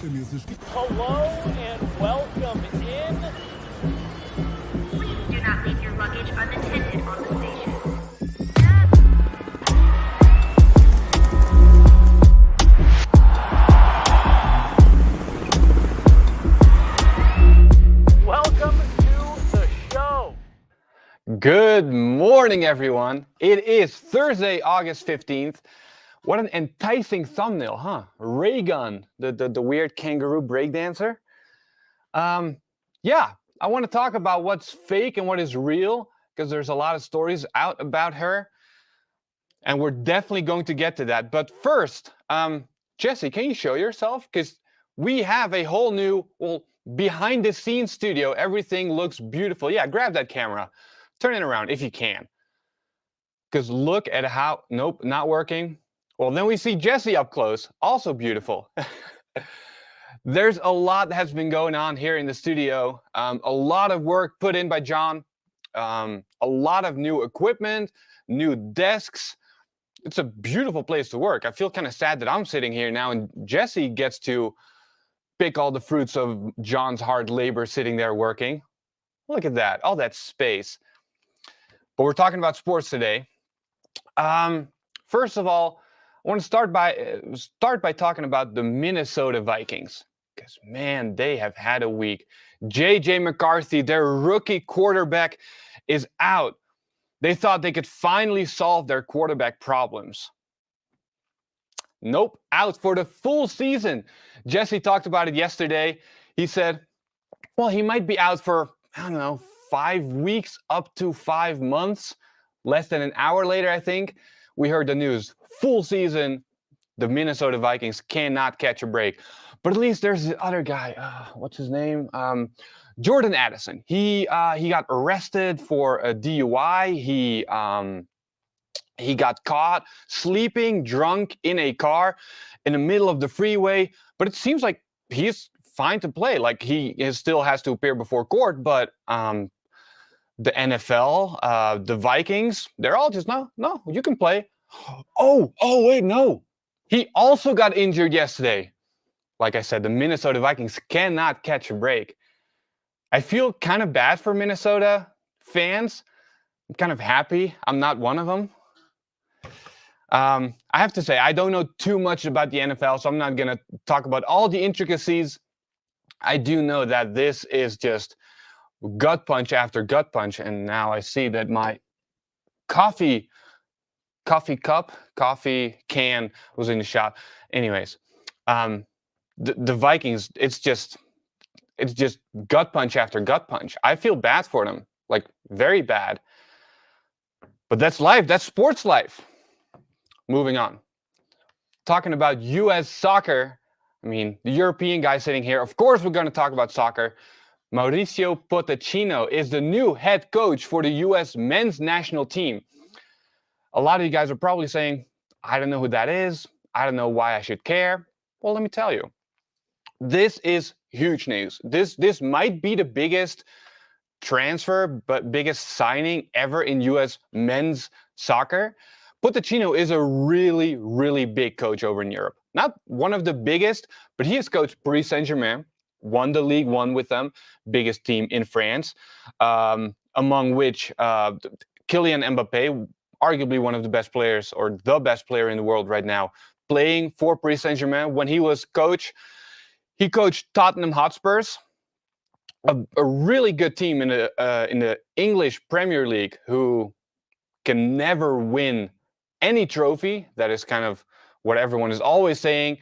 Hello and welcome in. Please do not leave your luggage unattended on the station. Welcome to the show. Good morning, everyone. It is Thursday, August 15th. What an enticing thumbnail, huh? Raygun, the weird kangaroo breakdancer. Yeah, I want to talk about what's fake and what is real, because there's a lot of stories out about her. And we're definitely going to get to that. But first, Jesse, can you show yourself? Because we have a whole new, behind-the-scenes studio. Everything looks beautiful. Yeah, grab that camera. Turn it around if you can. Because look at how, nope, not working. Well, then we see Jesse up close, also beautiful. There's a lot that has been going on here in the studio. A lot of work put in by John. A lot of new equipment, new desks. It's a beautiful place to work. I feel kind of sad that I'm sitting here now and Jesse gets to pick all the fruits of John's hard labor sitting there working. Look at that, all that space. But we're talking about sports today. First of all, I want to start by talking about the Minnesota Vikings, because man, they have had a week. J.J. McCarthy, their rookie quarterback, is out. They thought they could finally solve their quarterback problems. Nope, out for the full season. Jesse talked about it yesterday. He said, well, he might be out for, I don't know, 5 weeks up to 5 months. Less than an hour later, I think, we heard the news. Full season, the Minnesota Vikings cannot catch a break. But at least there's the other guy. What's his name? Jordan Addison. He got arrested for a DUI. He got caught sleeping drunk in a car in the middle of the freeway. But it seems like he's fine to play. Like he still has to appear before court. But the NFL, the Vikings, they're all just, no, you can play. Oh, wait, no. He also got injured yesterday. Like I said, the Minnesota Vikings cannot catch a break. I feel kind of bad for Minnesota fans. I'm kind of happy I'm not one of them. I have to say, I don't know too much about the NFL, so I'm not going to talk about all the intricacies. I do know that this is just gut punch after gut punch, and now I see that my coffee can was in the shop. Anyways, the Vikings, it's just gut punch after gut punch. I feel bad for them, like very bad. But that's life. That's sports life. Moving on. Talking about U.S. soccer. I mean, the European guy sitting here. Of course, we're going to talk about soccer. Mauricio Pochettino is the new head coach for the U.S. men's national team. A lot of you guys are probably saying, I don't know who that is. I don't know why I should care. Well, let me tell you. This is huge news. This might be the biggest transfer, but biggest signing ever in U.S. men's soccer. Pochettino is a really, really big coach over in Europe. Not one of the biggest, but he has coached Paris Saint-Germain, won the League One with them, biggest team in France, among which Kylian Mbappé, arguably one of the best players or the best player in the world right now, playing for Paris Saint-Germain. When he was coach, he coached Tottenham Hotspurs, a really good team in the English Premier League who can never win any trophy. That is kind of what everyone is always saying.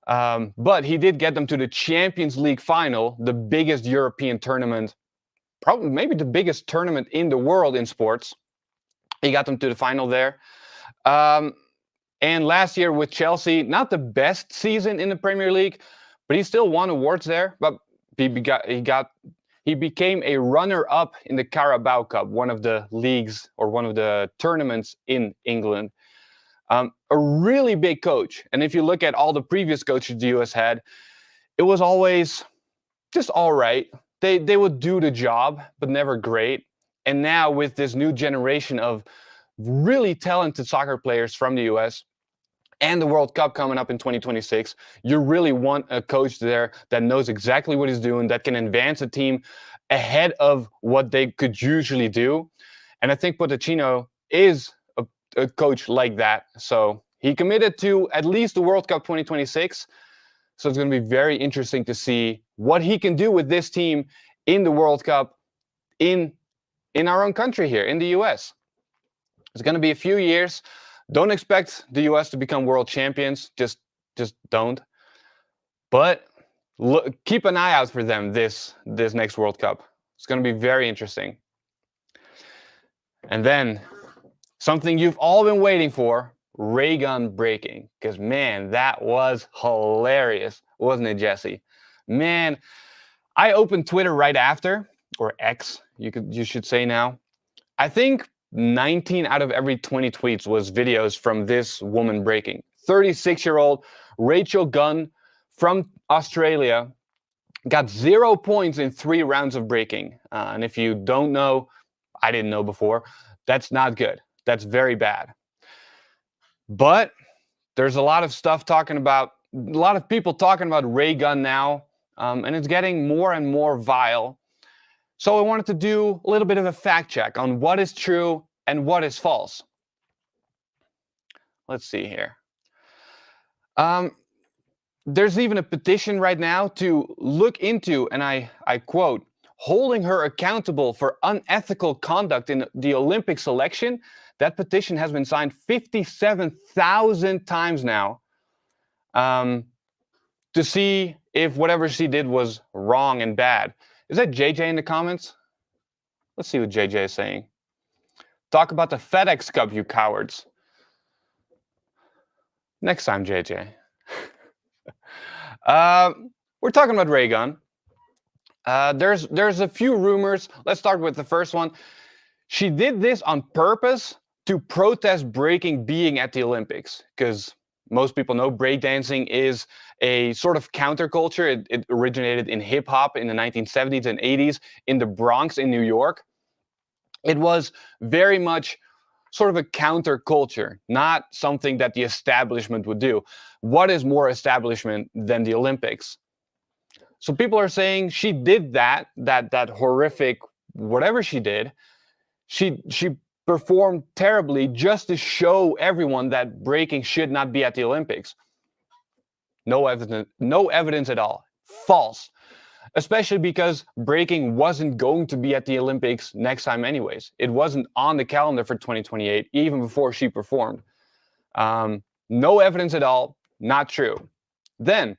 But he did get them to the Champions League final, the biggest European tournament, probably maybe the biggest tournament in the world in sports. He got them to the final there. And last year with Chelsea, not the best season in the Premier League, but he still won awards there. But he became a runner-up in the Carabao Cup, one of the leagues or one of the tournaments in England. A really big coach. And if you look at all the previous coaches the US had, it was always just all right. They would do the job, but never great. And now with this new generation of really talented soccer players from the US, and the World Cup coming up in 2026, you really want a coach there that knows exactly what he's doing, that can advance a team ahead of what they could usually do. And I think Pochettino is a coach like that. So he committed to at least the World Cup 2026. So it's going to be very interesting to see what he can do with this team in the World Cup in our own country here, in the US. It's going to be a few years. Don't expect the US to become world champions. Just don't. But keep an eye out for them this next World Cup. It's going to be very interesting. And then something you've all been waiting for, Raygun breaking. Because, man, that was hilarious. Wasn't it, Jesse? Man, I opened Twitter right after, or X, you should say now. I think 19 out of every 20 tweets was videos from this woman breaking. 36-year-old Rachel Gunn from Australia got 0 points in 3 rounds of breaking. And if you don't know, I didn't know before, that's not good. That's very bad. But there's a lot of stuff talking about, a lot of people talking about Raygun now, and it's getting more and more vile. So I wanted to do a little bit of a fact check on what is true and what is false. Let's see here. There's even a petition right now to look into, and I quote, holding her accountable for unethical conduct in the Olympic selection. That petition has been signed 57,000 times now, to see if whatever she did was wrong and bad. Is that JJ in the comments? Let's see what JJ is saying. Talk about the FedEx Cup, you cowards. Next time, JJ. We're talking about Raygun. There's a few rumors. Let's start with the first one. She did this on purpose to protest breaking being at the Olympics, because most people know breakdancing is a sort of counterculture. It originated in hip-hop in the 1970s and 80s in the Bronx in New York. It was very much sort of a counterculture, not something that the establishment would do. What is more establishment than the Olympics? So people are saying she did that horrific, whatever she did, she performed terribly just to show everyone that breaking should not be at the Olympics. No evidence at all. False. Especially because breaking wasn't going to be at the Olympics next time anyways. It wasn't on the calendar for 2028, even before she performed. No evidence at all. Not true. Then,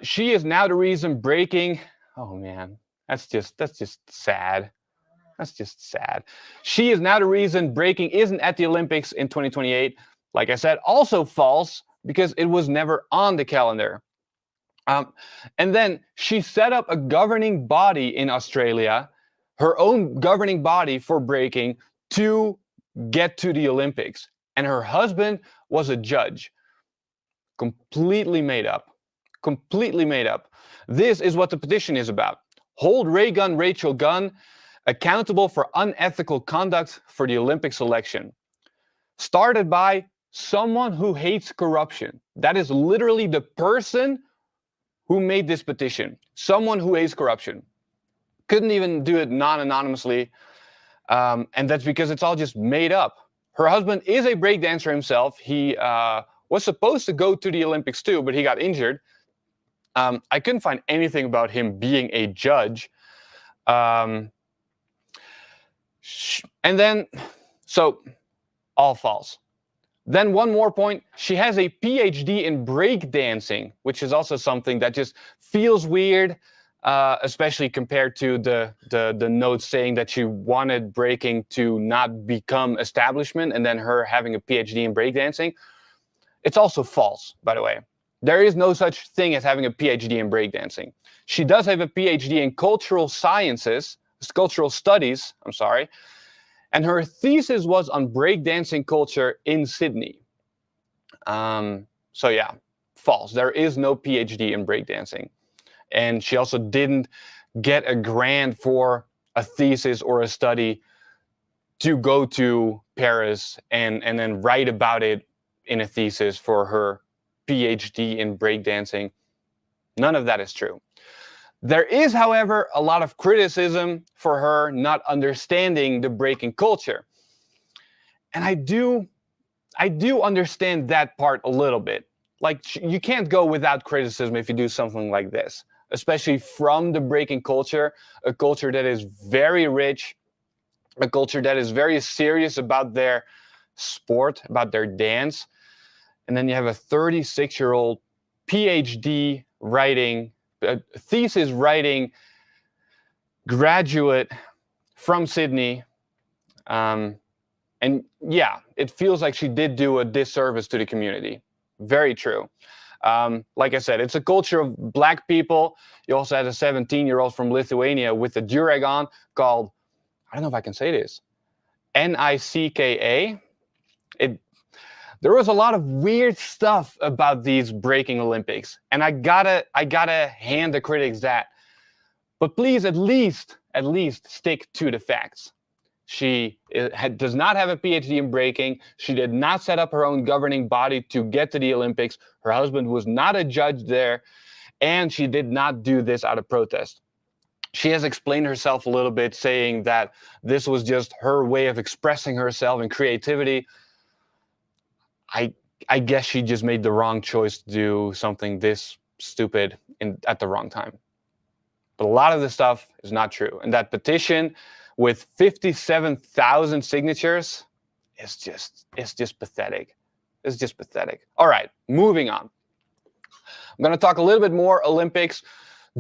she is now the reason breaking. Oh man, that's just sad. That's just sad. She is now the reason breaking isn't at the Olympics in 2028. Like I said, also false, because it was never on the calendar. And then she set up a governing body in Australia, her own governing body for breaking, to get to the Olympics. And her husband was a judge. Completely made up. Completely made up. This is what the petition is about. Hold Raygun Rachel Gunn accountable for unethical conduct for the Olympic selection. Started by someone who hates corruption. That is literally the person who made this petition. Someone who hates corruption. Couldn't even do it non-anonymously. And that's because it's all just made up. Her husband is a breakdancer himself. He was supposed to go to the Olympics too, but he got injured. I couldn't find anything about him being a judge. And then, so, all false. Then one more point, she has a PhD in breakdancing, which is also something that just feels weird, especially compared to the notes saying that she wanted breaking to not become establishment, and then her having a PhD in breakdancing. It's also false, by the way. There is no such thing as having a PhD in breakdancing. She does have a PhD in cultural studies, and her thesis was on breakdancing culture in Sydney. So yeah, false. There is no PhD in breakdancing. And she also didn't get a grant for a thesis or a study to go to Paris and then write about it in a thesis for her PhD in breakdancing. None of that is true. There is, however, a lot of criticism for her not understanding the breaking culture. And I do understand that part a little bit. Like, you can't go without criticism if you do something like this, especially from the breaking culture, a culture that is very rich, a culture that is very serious about their sport, about their dance. And then you have a 36-year-old PhD writing, thesis writing graduate from Sydney. And yeah, it feels like she did do a disservice to the community. Very true. Like I said, it's a culture of black people. You also had a 17-year-old from Lithuania with a durag on called, I don't know if I can say this, Nicka. There was a lot of weird stuff about these breaking Olympics, and I gotta hand the critics that. But please, at least stick to the facts. She does not have a PhD in breaking. She did not set up her own governing body to get to the Olympics. Her husband was not a judge there, and she did not do this out of protest. She has explained herself a little bit, saying that this was just her way of expressing herself and creativity. I guess she just made the wrong choice to do something this stupid at the wrong time. But a lot of this stuff is not true. And that petition with 57,000 signatures is just pathetic. It's just pathetic. All right, moving on. I'm going to talk a little bit more Olympics.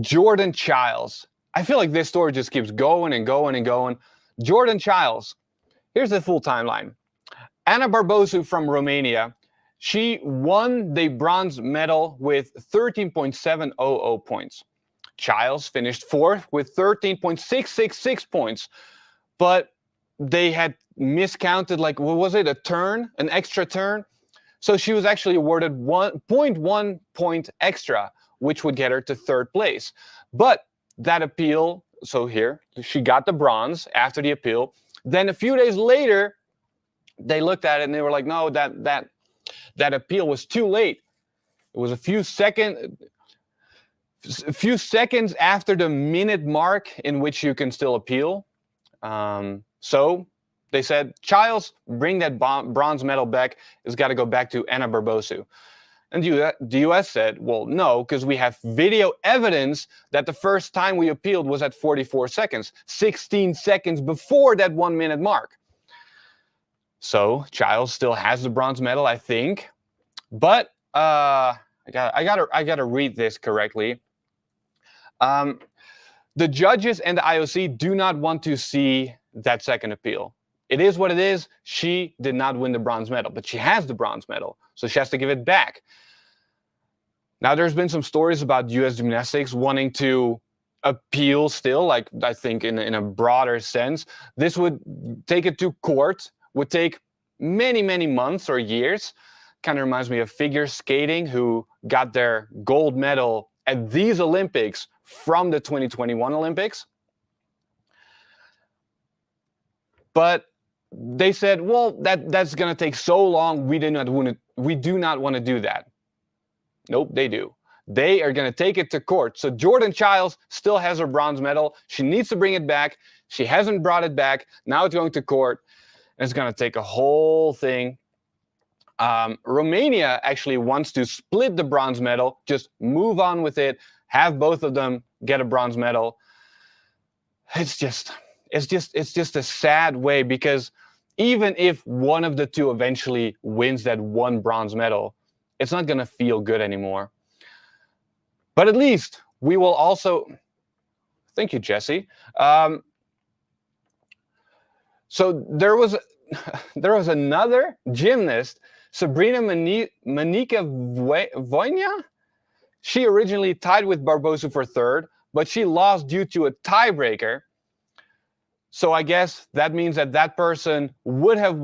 Jordan Chiles. I feel like this story just keeps going and going and going. Jordan Chiles. Here's the full timeline. Ana Barbosu from Romania, she won the bronze medal with 13.700 points. Chiles finished fourth with 13.666 points, but they had miscounted, like, what was it, an extra turn? So she was actually awarded 1.1 point extra, which would get her to third place. But that appeal, so here, she got the bronze after the appeal. Then a few days later, they looked at it and they were like, no, that appeal was too late. It was a few seconds after the minute mark in which you can still appeal. So they said, Chiles, bring that bronze medal back. It's got to go back to Ana Barbosu. And the U.S. said, well, no, because we have video evidence that the first time we appealed was at 44 seconds, 16 seconds before that 1 minute mark. So Chiles still has the bronze medal, I think. But I gotta read this correctly. The judges and the IOC do not want to see that second appeal. It is what it is. She did not win the bronze medal, but she has the bronze medal, so she has to give it back. Now, there's been some stories about U.S. gymnastics wanting to appeal still, like, I think in a broader sense. This would take it to court, would take many, many months or years. Kind of reminds me of figure skating, who got their gold medal at these Olympics from the 2021 Olympics. But they said, well, that's going to take so long, we do not want to do that. Nope, they do. They are going to take it to court. So Jordan Chiles still has her bronze medal. She needs to bring it back. She hasn't brought it back. Now it's going to court. And it's going to take a whole thing. Romania actually wants to split the bronze medal, just move on with it, have both of them get a bronze medal. It's just a sad way, because even if one of the two eventually wins that one bronze medal, it's not going to feel good anymore. But at least we will also... Thank you, Jesse. So there was another gymnast, Sabrina Voynia. She originally tied with Barbosu for third, but she lost due to a tiebreaker. So I guess that means that person would have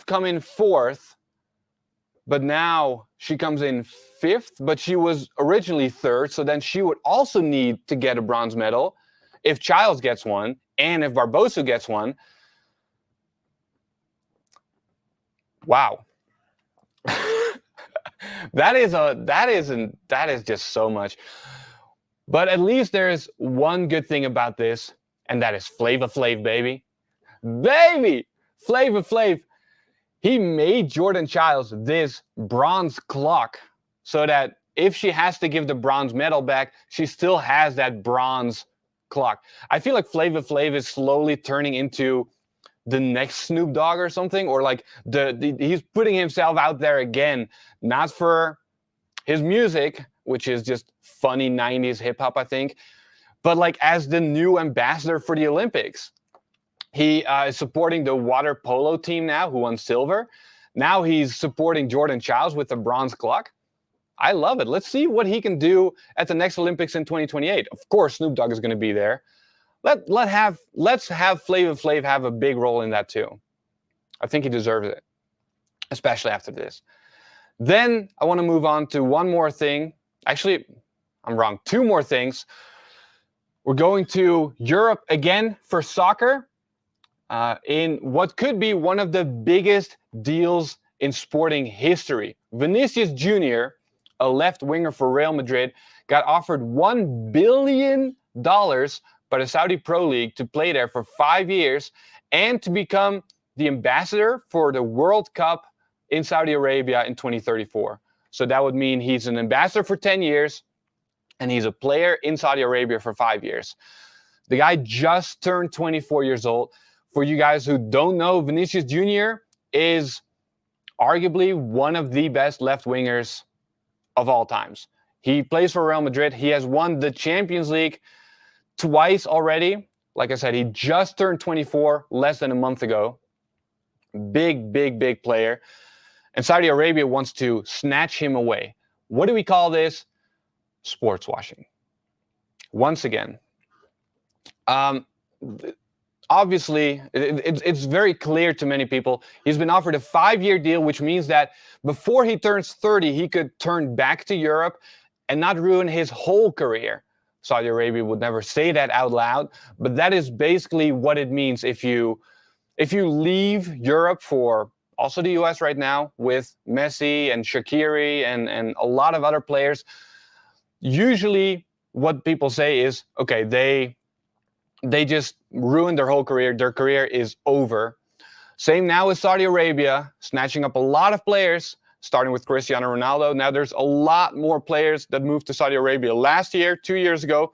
come in fourth, but now she comes in fifth, but she was originally third, so then she would also need to get a bronze medal if Chiles gets one and if Barbosu gets one. Wow. that is just so much. But at least there's one good thing about this, and that is Flava Flav, baby. Baby! Flava Flav. He made Jordan Childs this bronze clock so that if she has to give the bronze medal back, she still has that bronze clock. I feel like Flava Flav is slowly turning into the next Snoop Dogg or something, or like he's putting himself out there again, not for his music, which is just funny 90s hip hop, I think, but like as the new ambassador for the Olympics. He is supporting the water polo team now, who won silver. Now he's supporting Jordan Childs with the bronze clock. I love it. Let's see what he can do at the next Olympics in 2028. Of course, Snoop Dogg is going to be there. Let's have Flava Flav have a big role in that too. I think he deserves it, especially after this. Then I want to move on to one more thing. Actually, I'm wrong. Two more things. We're going to Europe again for soccer. In what could be one of the biggest deals in sporting history. Vinicius Jr., a left winger for Real Madrid, got offered $1 billion by the Saudi Pro League to play there for 5 years and to become the ambassador for the World Cup in Saudi Arabia in 2034. So that would mean he's an ambassador for 10 years and he's a player in Saudi Arabia for 5 years. The guy just turned 24 years old. For you guys who don't know, Vinicius Jr. is arguably one of the best left wingers of all times. He plays for Real Madrid. He has won the Champions League twice already. Like I said, he just turned 24 less than a month ago. Big, big, big player. And Saudi Arabia wants to snatch him away. What do we call this? Sports washing. Once again. Obviously, it's very clear to many people. He's been offered a 5-year deal, which means that before he turns 30, he could turn back to Europe and not ruin his whole career. Saudi Arabia would never say that out loud, but that is basically what it means if you leave Europe for also the US right now with Messi and Shaqiri and a lot of other players. Usually what people say is, okay, they just ruined their whole career. Their career is over. Same now with Saudi Arabia, snatching up a lot of players, starting with Cristiano Ronaldo. Now there's a lot more players that moved to Saudi Arabia last year, 2 years ago.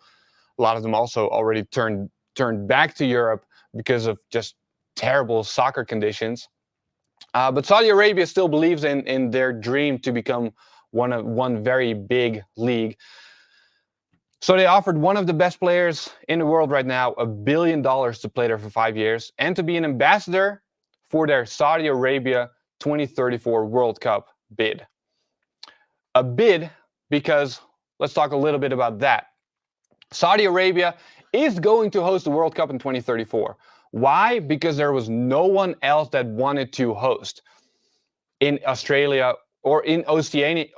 A lot of them also already turned back to Europe because of just terrible soccer conditions. But Saudi Arabia still believes in their dream to become one very big league. So they offered one of the best players in the world right now $1 billion to play there for 5 years and to be an ambassador for their Saudi Arabia 2034 World Cup bid. A bid because, let's talk a little bit about that. Saudi Arabia is going to host the World Cup in 2034. Why? Because there was no one else that wanted to host in Australia or in Oceania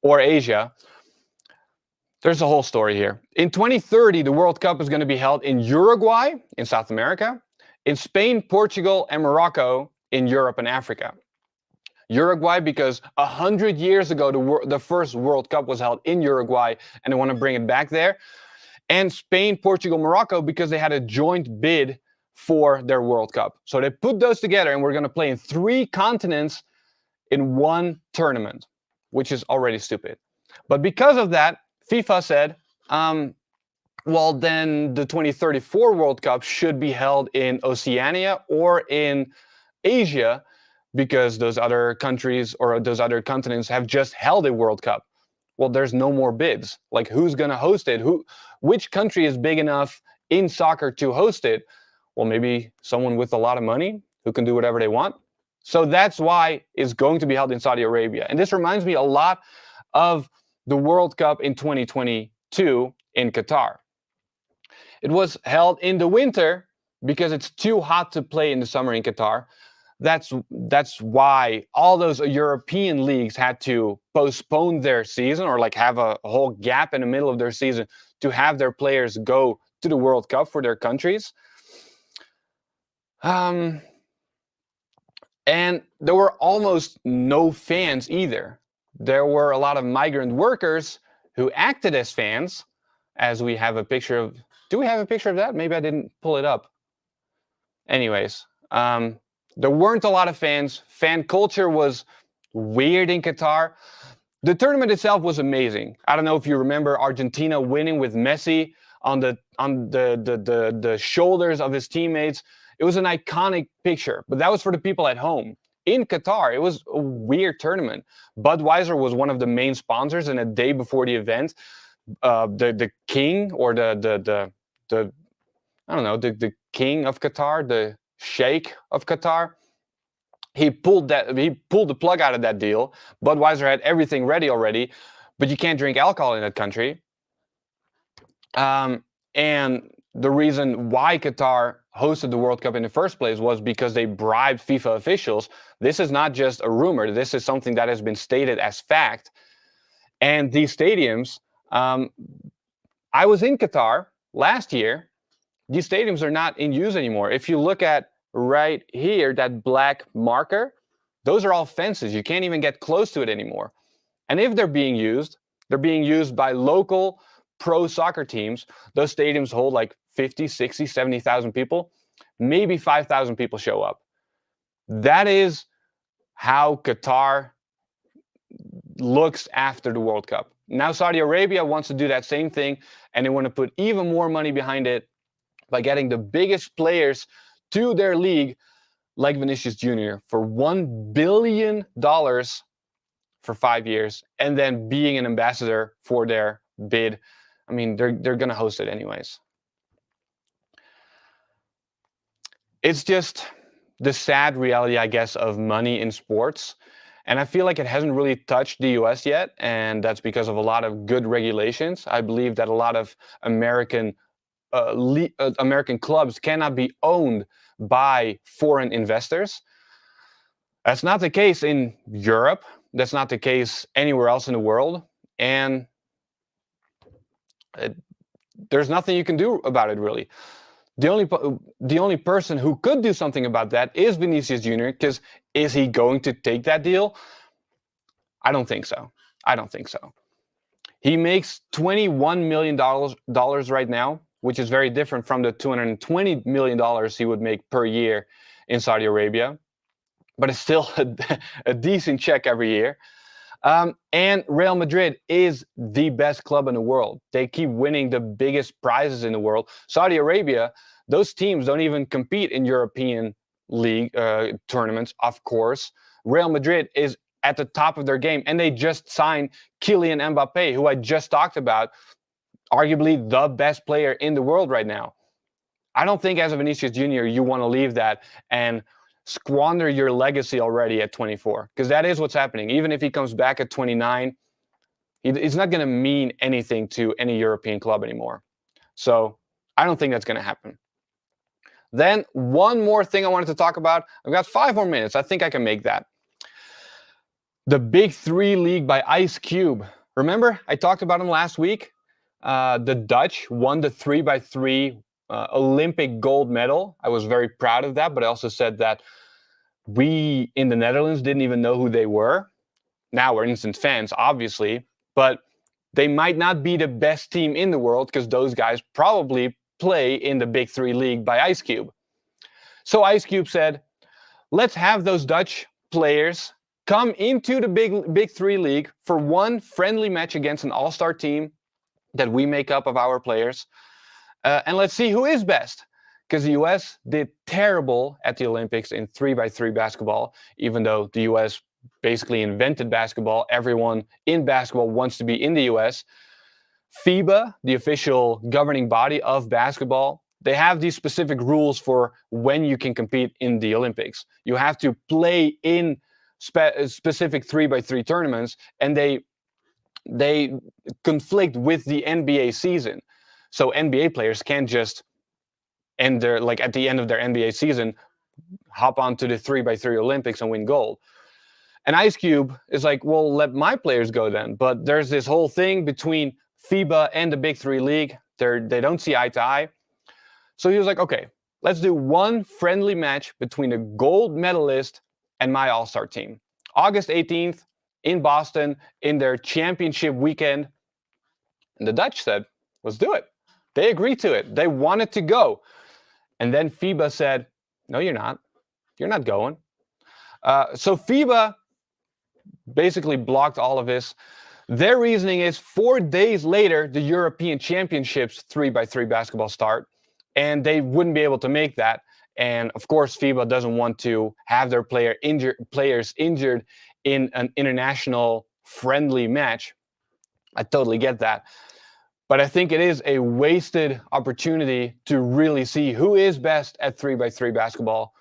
or Asia. There's a whole story here. In 2030, the World Cup is going to be held in Uruguay, in South America, in Spain, Portugal, and Morocco, in Europe and Africa. Uruguay, because 100 years ago, the first World Cup was held in Uruguay, and they want to bring it back there. And Spain, Portugal, Morocco, because they had a joint bid for their World Cup. So they put those together, and we're going to play in 3 continents in one tournament, which is already stupid. But because of that, FIFA said, well, then the 2034 World Cup should be held in Oceania or in Asia, because those other countries or those other continents have just held a World Cup. Well, there's no more bids. Like, who's going to host it? Which country is big enough in soccer to host it? Well, maybe someone with a lot of money who can do whatever they want. So that's why it's going to be held in Saudi Arabia. And this reminds me a lot of the World Cup in 2022 in Qatar. It was held in the winter because it's too hot to play in the summer in Qatar. That's why all those European leagues had to postpone their season, or like have a whole gap in the middle of their season to have their players go to the World Cup for their countries. And there were almost no fans either. There were a lot of migrant workers who acted as fans, as we have a picture of. Do we have a picture of that? Maybe I didn't pull it up. Anyways, there weren't a lot of fans. Fan culture was weird in Qatar. The tournament itself was amazing. I don't know if you remember Argentina winning with Messi on the shoulders of his teammates. It was an iconic picture, but that was for the people at home. In Qatar, it was a weird tournament. Budweiser was one of the main sponsors, and a day before the event, the king or the I don't know, the king of Qatar, the sheikh of Qatar, he pulled the plug out of that deal. Budweiser had everything ready already, but you can't drink alcohol in that country. And the reason why Qatar hosted the World Cup in the first place was because they bribed FIFA officials. This is not just a rumor. This is something that has been stated as fact. And these stadiums, I was in Qatar last year. These stadiums are not in use anymore. If you look at right here, that black marker, those are all fences. You can't even get close to it anymore. And if they're being used by local pro soccer teams. Those stadiums hold like 50, 60, 70,000 people. Maybe 5,000 people show up. That is how Qatar looks after the World Cup. Now Saudi Arabia wants to do that same thing, and they want to put even more money behind it by getting the biggest players to their league, like Vinicius Jr., for $1 billion for 5 years, and then being an ambassador for their bid. I mean, they're going to host it anyways. It's just the sad reality, I guess, of money in sports. And I feel like it hasn't really touched the US yet, and that's because of a lot of good regulations. I believe that a lot of American clubs cannot be owned by foreign investors. That's not the case in Europe. That's not the case anywhere else in the world. And there's nothing you can do about it, really. The only person who could do something about that is Vinicius Jr. Because is he going to take that deal? I don't think so. He makes $21 million right now, which is very different from the $220 million he would make per year in Saudi Arabia. But it's still a decent check every year. And Real Madrid is the best club in the world. They keep winning the biggest prizes in the world. Saudi Arabia, those teams don't even compete in European League tournaments, of course. Real Madrid is at the top of their game, and they just signed Kylian Mbappe, who I just talked about, arguably the best player in the world right now. I don't think as a Vinicius Jr. you want to leave that and squander your legacy already at 24, because that is what's happening. Even if he comes back at 29, it's not going to mean anything to any European club anymore. So I don't think that's going to happen. Then one more thing I wanted to talk about. I've got 5 more minutes. I think I can make that. The Big 3 League by Ice Cube. Remember, I talked about him last week. The Dutch won the 3x3 Olympic gold medal. I was very proud of that, but I also said that we in the Netherlands didn't even know who they were. Now we're instant fans, obviously, but they might not be the best team in the world because those guys probably play in the Big 3 League by Ice Cube. So Ice Cube said, let's have those Dutch players come into the Big 3 League for one friendly match against an all-star team that we make up of our players. And let's see who is best. Because the US did terrible at the Olympics in 3x3 basketball, even though the US basically invented basketball. Everyone in basketball wants to be in the US. FIBA, the official governing body of basketball, they have these specific rules for when you can compete in the Olympics. You have to play in specific 3x3 tournaments, and they conflict with the NBA season. So NBA players can't just at the end of their NBA season, hop onto the 3x3 Olympics and win gold. And Ice Cube is like, well, let my players go then. But there's this whole thing between FIBA and the Big 3 League. They don't see eye to eye. So he was like, okay, let's do one friendly match between a gold medalist and my all-star team. August 18th in Boston in their championship weekend. And the Dutch said, let's do it. They agreed to it. They wanted to go. And then FIBA said, no, you're not. You're not going. So FIBA basically blocked all of this. Their reasoning is 4 days later, the European Championships 3x3 basketball start, and they wouldn't be able to make that. And of course, FIBA doesn't want to have their players injured in an international friendly match. I totally get that. But I think it is a wasted opportunity to really see who is best at 3x3 basketball.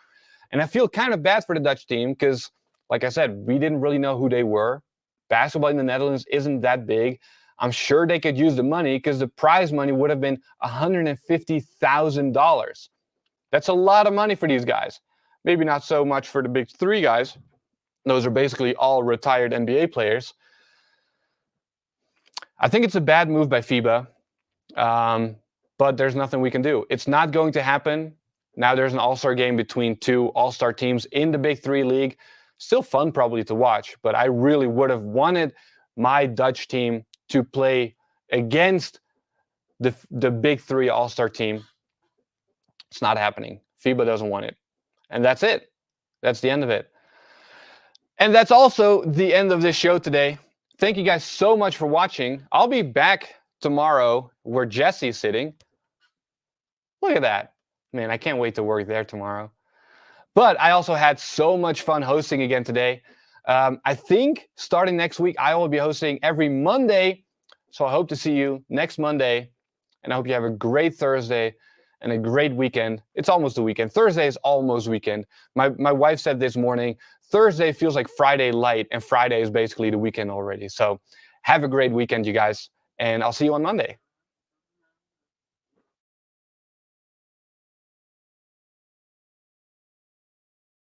And I feel kind of bad for the Dutch team because, like I said, we didn't really know who they were. Basketball in the Netherlands isn't that big. I'm sure they could use the money because the prize money would have been $150,000. That's a lot of money for these guys. Maybe not so much for the big three guys. Those are basically all retired NBA players. I think it's a bad move by FIBA, but there's nothing we can do. It's not going to happen. Now there's an all-star game between two all-star teams in the Big Three League. Still fun probably to watch, but I really would have wanted my Dutch team to play against the Big Three all-star team. It's not happening. FIBA doesn't want it. And that's it. That's the end of it. And that's also the end of this show today. Thank you guys so much for watching. I'll be back tomorrow where Jesse's sitting. Look at that. Man, I can't wait to work there tomorrow. But I also had so much fun hosting again today. I think starting next week, I will be hosting every Monday. So I hope to see you next Monday. And I hope you have a great Thursday and a great weekend. It's almost the weekend. Thursday is almost weekend. My wife said this morning, Thursday feels like Friday light, and Friday is basically the weekend already. So have a great weekend, you guys, and I'll see you on Monday.